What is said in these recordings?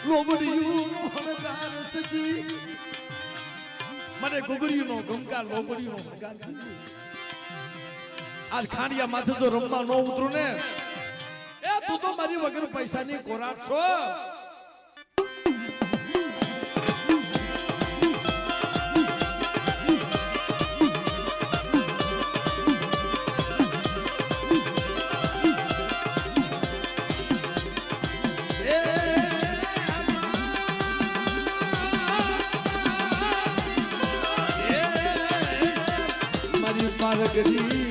લોબડિયું હણકાર સજી મને ગુગરીનો ગમકાર લોબડિયો હણકાર સજી આજ ખાંડિયા માથે તો રમવા નો ઉતરું ને એ તું તો મારી વગર પૈસાની કોરાટ છો પારગરી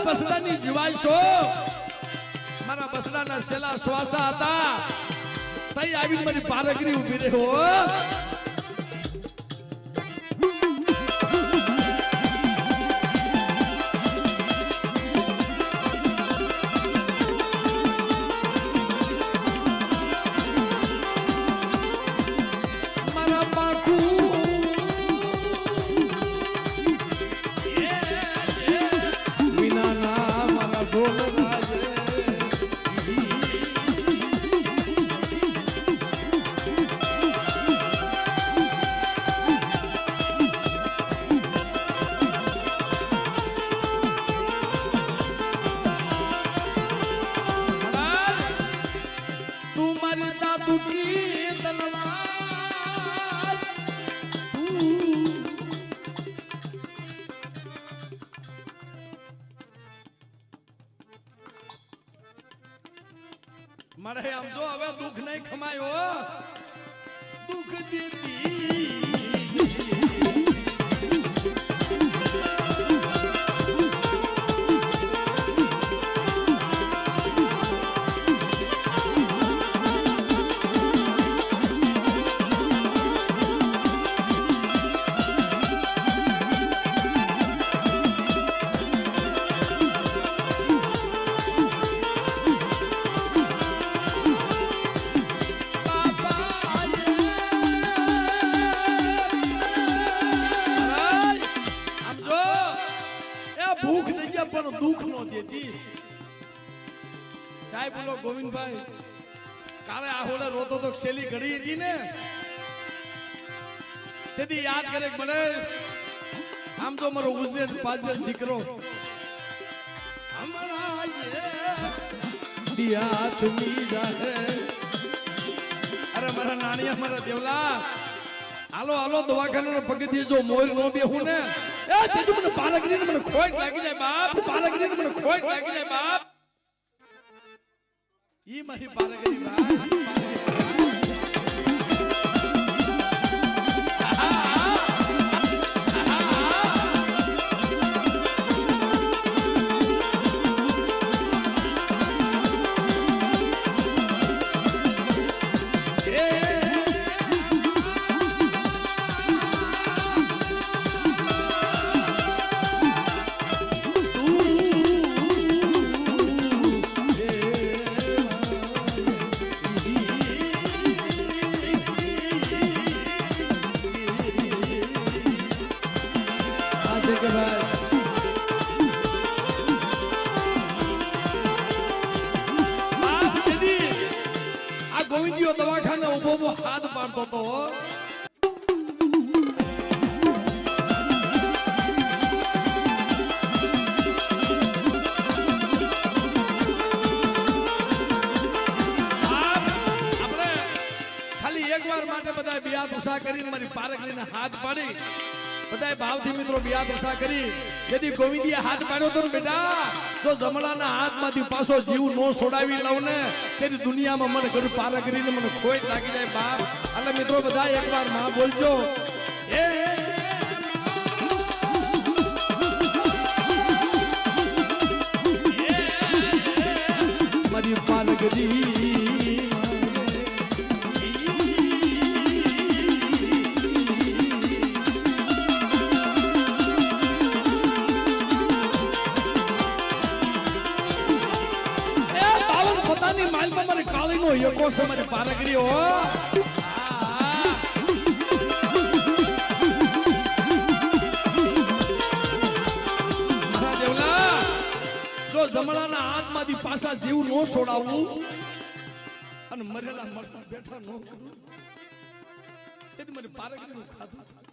બસડાની જીવાય છો મારા બસડાના સેલા શ્વાસા હતા તઈ આવીને મારી પારગરી ઊભી રહ્યો મારે આમ જો હવે દુઃખ નહીં ખમાયો દુઃખ દેતી ભૂખ નહીં જાય પણ દુઃખ નો દેતી સાહેબ બોલો ગોવિંદભાઈ કાલે આહોડે રોતો તો છેલ્લી ઘડી હતી ને તેથી યાદ કરે મને આમ તો મારો ઉજ્જૈન પાછળ દીકરો હમણાં દિયા તુમી જાહે અરે મારા નાનિયા મારા દેવલા હાલો હાલો દવાખાના પગથી જો મોર નો બેહું ને એ તેજ મને પારગરીને મને ખોટ લાગી જાય બાપ પારગરીને મને ખોટ લાગી જાય બાપ ઈ મારી પારગરી ભાઈ ગોવિંદીઓ દવાખાને ઉભો હાથ પાડતો તો ખાલી એકવાર માટે બધા બિયાદ ઉષા કરીને મારી પારગરીને હાથ પાડી બધા ભાવથી મિત્રો બિયાદ ઉષા કરી यदि गोविंदिया हाथ पाड़ो तो बेटा जो जमलाना हाथ माथी पासो जीव नो छोड़ावी लव ने तेरी दुनिया में मन घर पारगरी ने मन खोट लागी जाए बाप એટલે મિત્રો બધા એકવાર માં બોલજો એ પારગરી પોતાની માલમાં મારી કાળીનો યકો છે મારી પારગરી હો જમણાના હાથમાંથી પાછા જીવ નો છોડાવવું અને મરેલા મરતા બેઠા નો કરું તેથી મને પારગરીનું ખાધું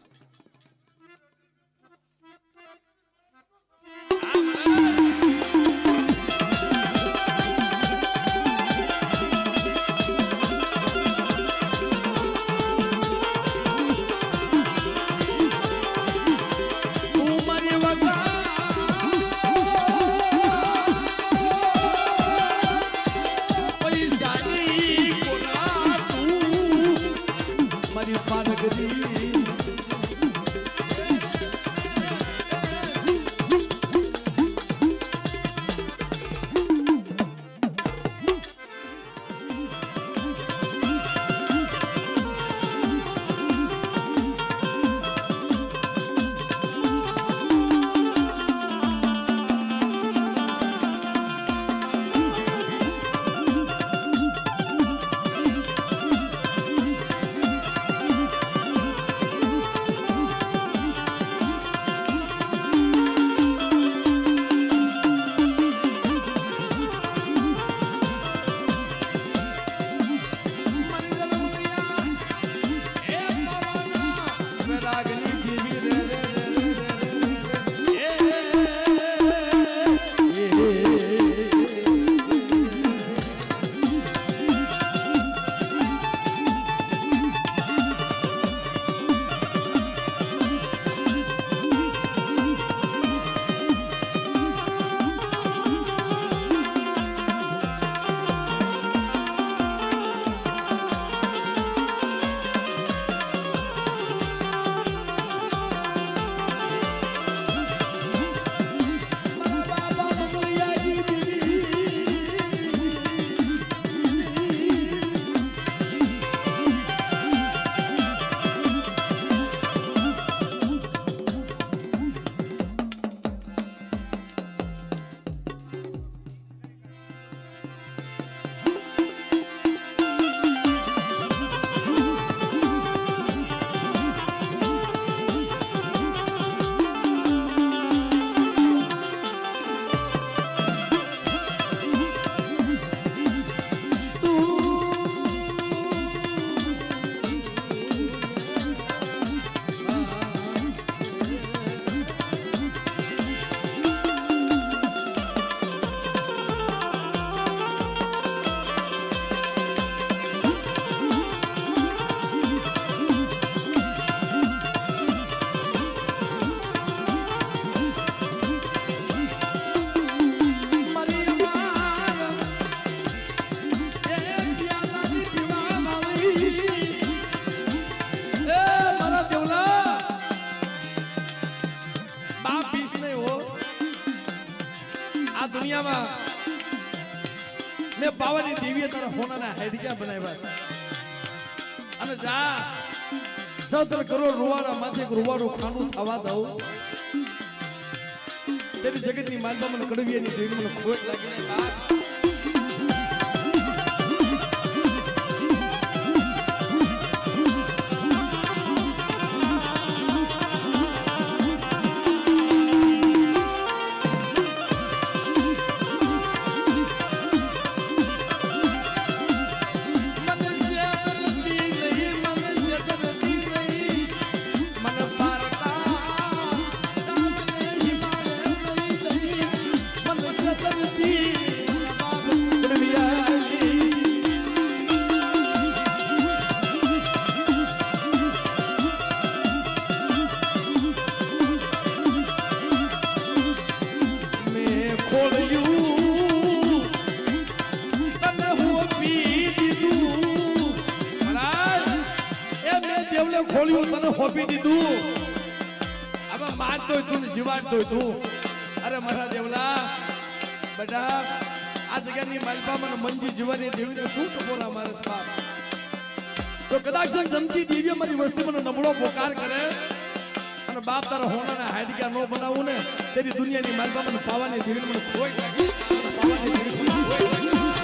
દુનિયામાં મેં પાવાની દેવીએ તારા હોનાના હેડિયા બનાવ્યા અને જા 17 કરોડ રૂવાડા માથે રૂવાડું ખાનું થવા દઉં તેરી જગતની માલમાં મને કડવી એની દેવી મને ખોટ લાગી બાપ ખોલ્યું તને હોપી દીધું હવે મારતો તું જીવાડતો તું અરે મારા દેવલા બેટા આ જગ્યાની માલપા મને મંજી જીવાની દેવીને શું ટપોરા મારે બાપ તો કદાચ જમતી દિવ્ય મારી વસ્તી મને નબળો પોકાર કરે અને બાપ તારા હોનાના હાડક્યા નો બનાવું ને તેરી દુનિયાની માલપા મને પાવાની દેવીને મને ખોઈ લાગી પાવાની દેવીને મને ખોઈ લાગી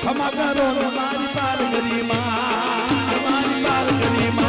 क्षमा करो हमारी पार गरिमा, हमारी पार गरिमा।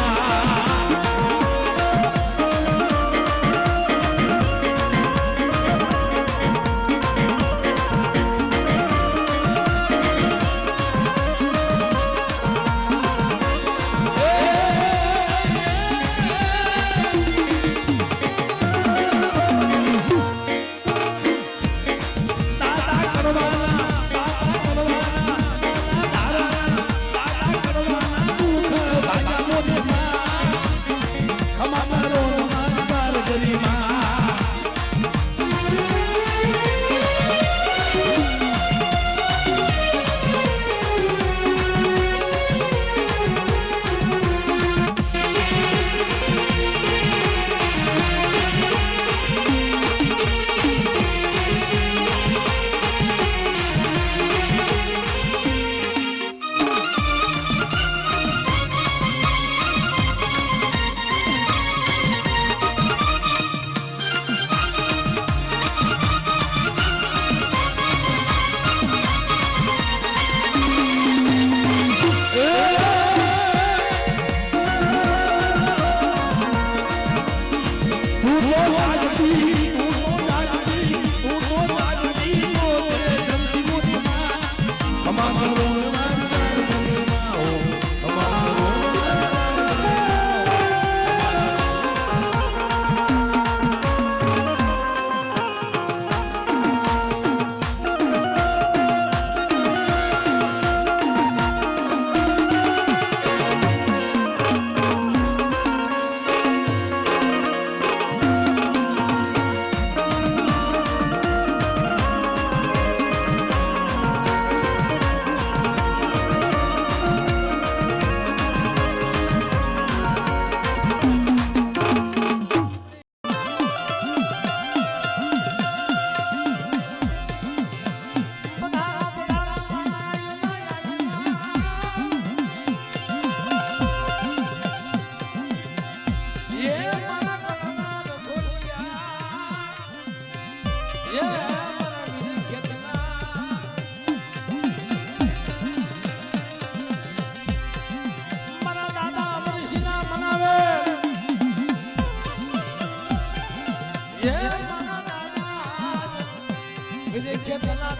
क्षमा करो मारी पार गरी माँ हो क्षमा करो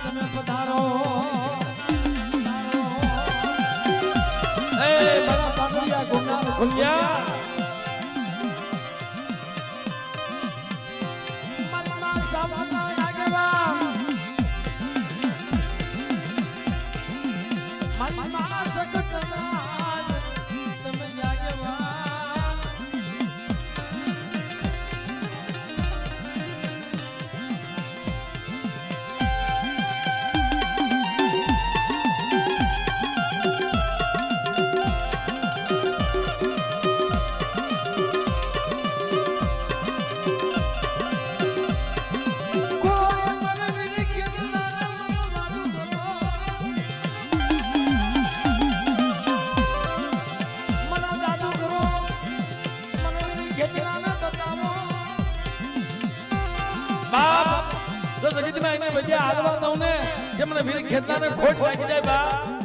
તમે પધારો એ મારા પાટડિયા ગુનાર ખુલ્યા મારા સાવના આગેવાન મારી મા સકતના તમે આગેવાન જો જગતમાં એને બધે હાલવા દઉં ને કે મને વીર ખેતનાને ખોટ લાગી જાય બા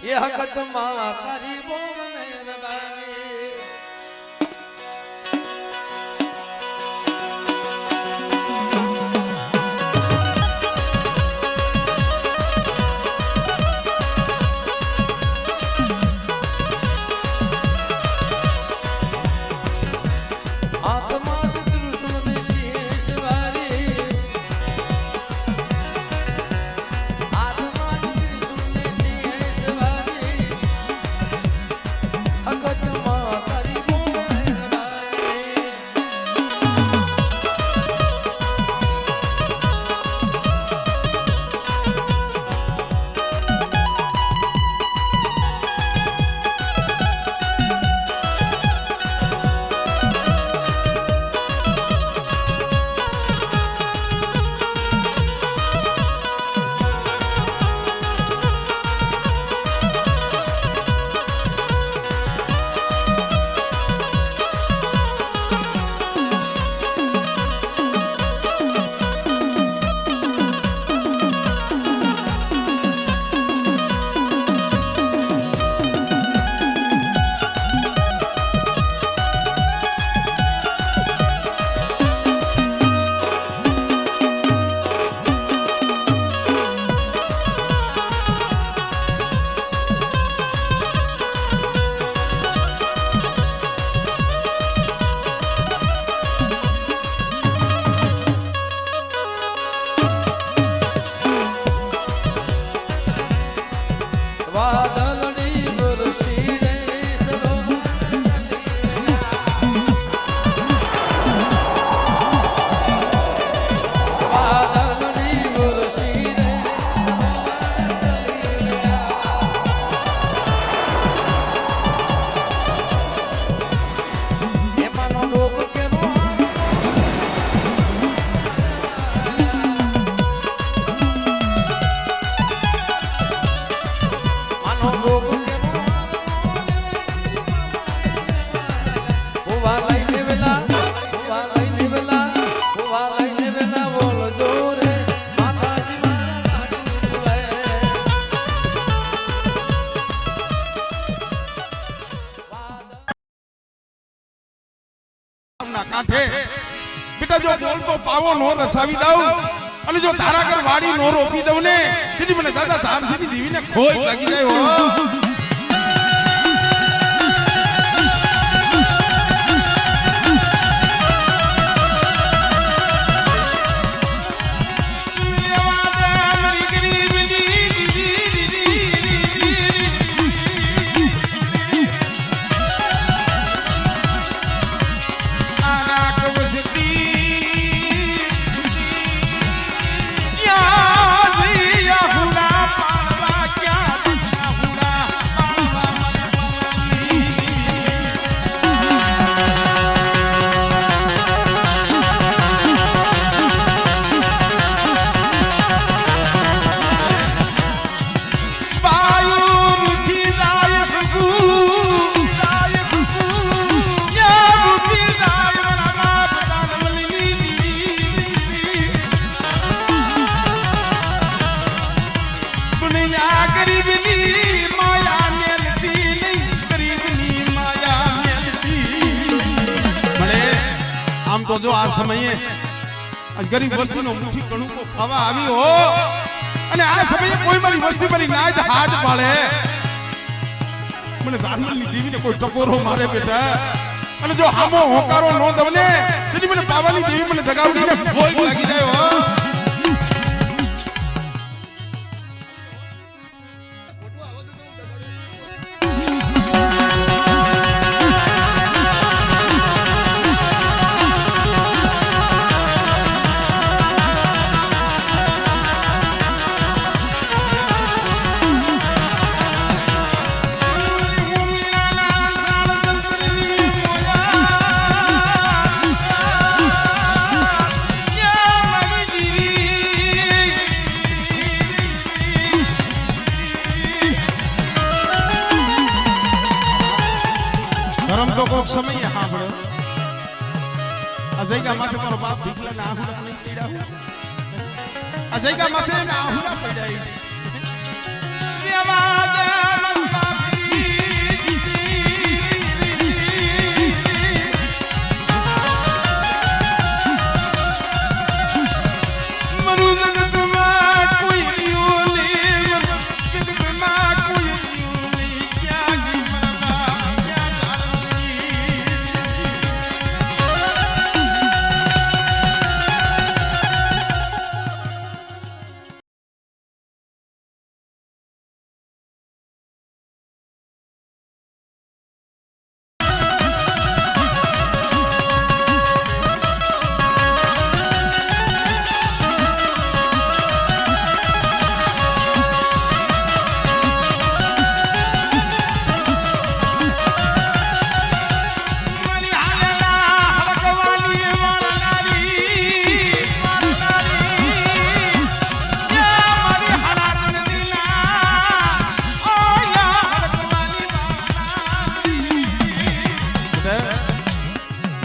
ये हकत माँ तारी बो मेहरबानी आत्मा से त्रिशूल शेष वारी आत्मा से त्रिशूल शेष वारी ના કાંઠે બેટા જો બોલતો પાવો નો રસાવી દઉં અને જો તારા ઘર વાડી નો રોપી દઉં ને તેથી મને દાદા ધારસીની દેવીને ખોજ લાગી જાય હો તો જો આ સમયે આજ ગરીબ વસ્તીનો મુઠ્ઠી કણુકો ખાવા આવી હો અને આ સમયે કોઈ મારી વસ્તી મારી નાજ હાથ પાડે મને ધાર્મલની દેવીને કોઈ ટકોરો મારે બેટા અને જો હામો હોકારો નો દવને તેથી મને પાવાની દેવી મને દગાવડીને ભોગ લાગી જાય હો સમય સાંભળો અજયગા માથે મારો બાપ ભીખલા ના આહુડા નહીં પીડા અજયગા માથે ના આહુડા પીડાઈ છે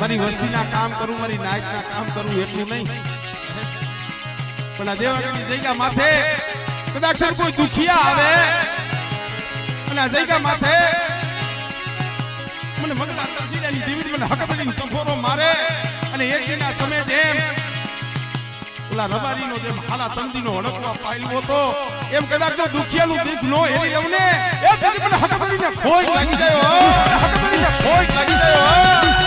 મારી વસ્તીના કામ કરું મારી નાયકના કામ કરું એટલું નહીં પણ આ દેવાગઢની જગ્યા માથે કદાચ કોઈ દુખિયા આવે અને આ જગ્યા માથે મને મગના તરસીડાની દેવી મને હકબડીનો ટકોરો મારે અને એક દિના સમય જેમ ઓલા રબારીનો જેમ હાલા તંદીનો હડકવા પાયલો હતો એમ કદાચ જો દુખિયાનું દીક નો હેરી લઉં ને એ તેથી મને હકબડીને ખોટ લાગી ગયો હકબડીને ખોટ લાગી ગયો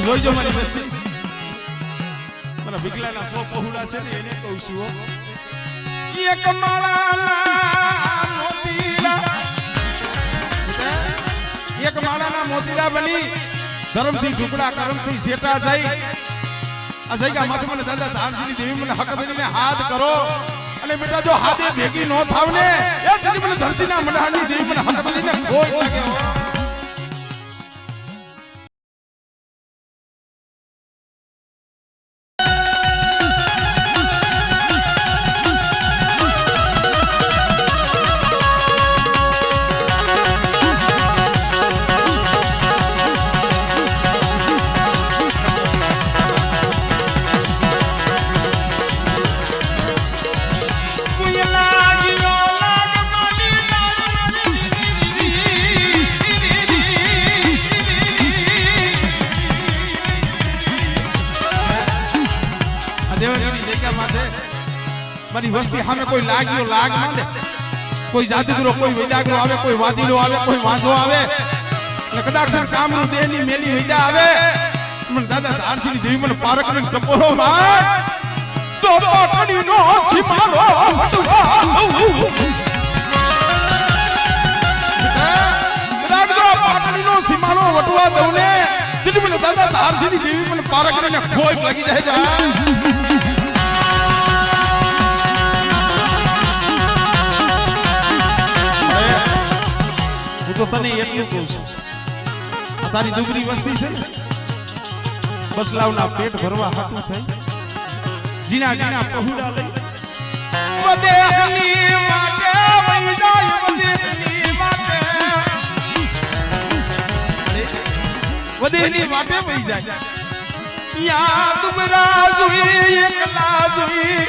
જોઈજો મારી વસ્તી મારા ભીખલાના 100 પહોળા છે ને એને કહું છું એક માળાના મોતીડા બની ધર્મથી ઢુકડા કર્મથી શેટા જાય આ જગ્યા માથે મને દાદા ધામસીની દેવી મને હક બનીને હાથ કરો અને બેટા જો હાથે ભેગી નો થાવ ને એ તેની મને ધરતીના મંડાણની દેવી મને હક બનીને ખોટ લાગે મારી વસ્તી સામે કોઈ લાગ્યો લાગ ના દે, કોઈ જાદુગરો, કોઈ વૈદાગરો આવે, કોઈ વાદીડો આવે, કોઈ વાંધો આવે, અને કદાચ કામનું દેહની મેલી વૈદા આવે, મને દાદા ધારસીની દેવી મને પારક ને ટપોરો માર તો પાટડીનો સીમાડો કદાચ જો પાટડીનો સીમાડો વટવા દઉં ને તેથી મને દાદા ધારસીની દેવી મને પારક ને ખોઈ લાગી જાય જા. તો તને એટલું કહું છું, તારી દુબરી વસ્તી છે ને બસલાવના પેટ ભરવા હાટું થઈ જીના જીના પહોળા લઈ વદેહની વાટે વઈ જાય, વદેહની વાટે, વદેહની વાટે વઈ જાય. યા દુબરા જોઈ એકલા જોઈ,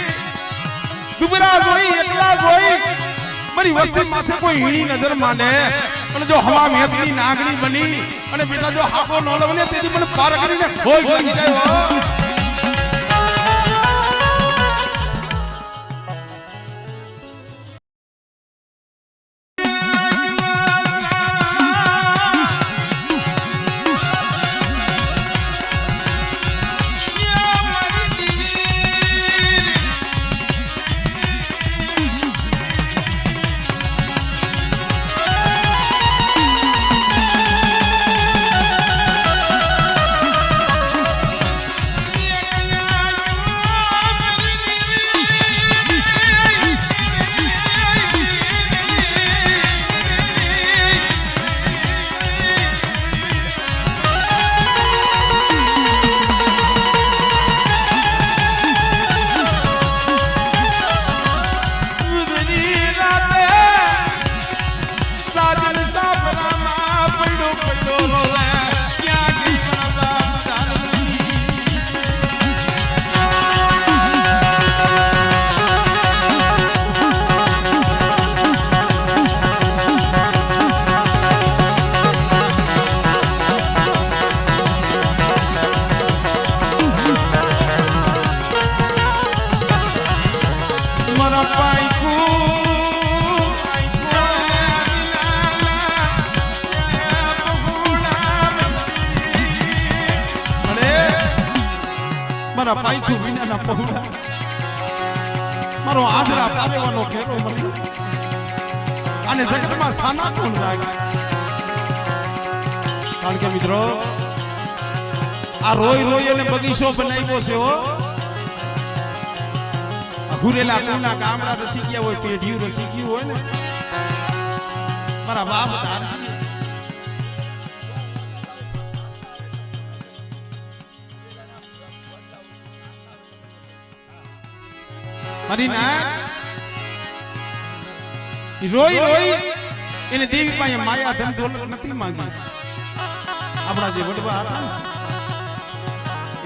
દુબરા જોઈ એકલા જોઈ મારી વસ્તી માથે કોઈ હીણી નજર માંડે અને જો હવા મેઘની નાગણી બની અને બેટા જો હાકો ન લવને તેથી મને પાર કરીને કોઈ લાગી જાય. મારા પાયથું વિનાના પહોળા મારો આદરા પારેવાનો ફેરો મળ્યો અને જગતમાં સાના કોણ રાખે. કારણ કે મિત્રો આ રોઈ રોઈ અને બગીચો બનાવ્યો છે હો. ઘુરેલા કુના ગામડા રસી ગયા હોય, પેઢીયું રસી ગયું હોય ને મારા બાપ ધારસી મારી ના રોઈ રોઈ એને દેવી પાસે માયા ધન દોલત નથી માંગી. આપણા જે વડવા હતા ને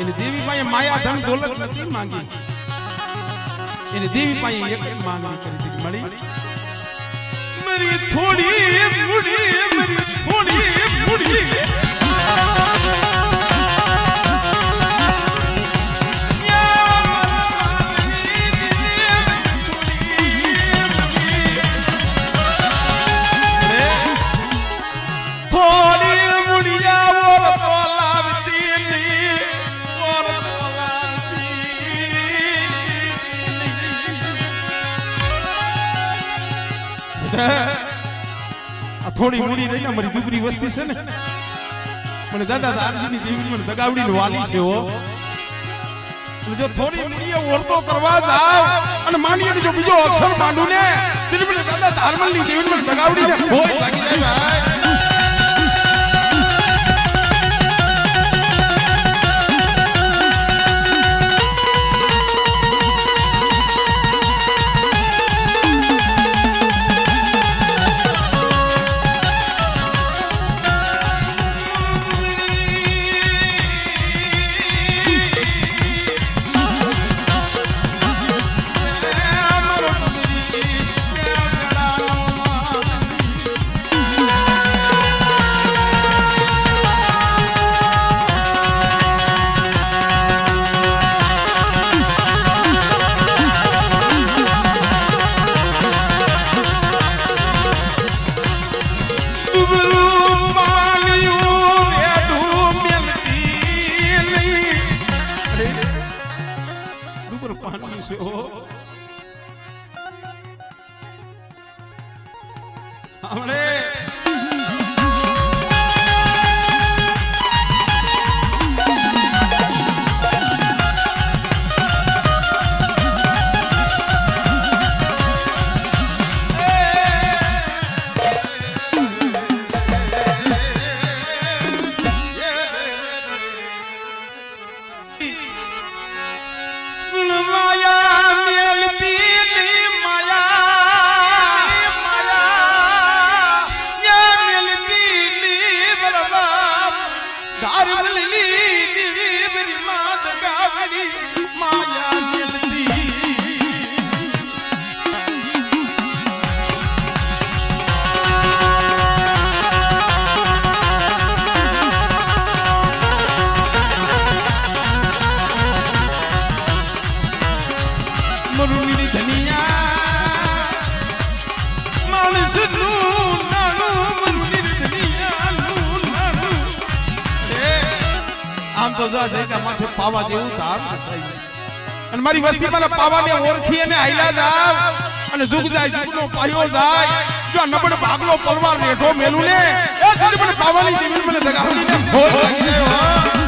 એને દેવી પાસે માયા ધન દોલત નથી માંગી, એને દેવી પાસે એક જ માંગણી કરી હતી, મળી મારી થોડી મુડી, મારી થોડી મુડી થોડી મૂડી રહી ને મારી દુબરી વસ્તી છે ને મને દાદા દારજીની દેવી મને દગાવડીને વાલી છે હો. અને જો થોડી મૂડીએ ઓરતો કરવા જાવ અને માનીએ જો બીજો અક્ષર માંડું ને એટલે મને દાદા ધારમલની દેવી મને દગાવડીને ભોય લાગી જાય ભાઈ. માન્યું છે હો હમણે આમ તો જા જઈ માથે પાવા જેવું તાર અને મારી વસ્તી પર પાવાને ઓળખી અને આઈલા જાવ અને જુગ જાય જુગનો પાયો જાય જો નબળ ભાગલો પરવાર રેઠો મેલું ને એ મને પાવાની જીવન મને દગાવડીને ભોગ લાગી જાય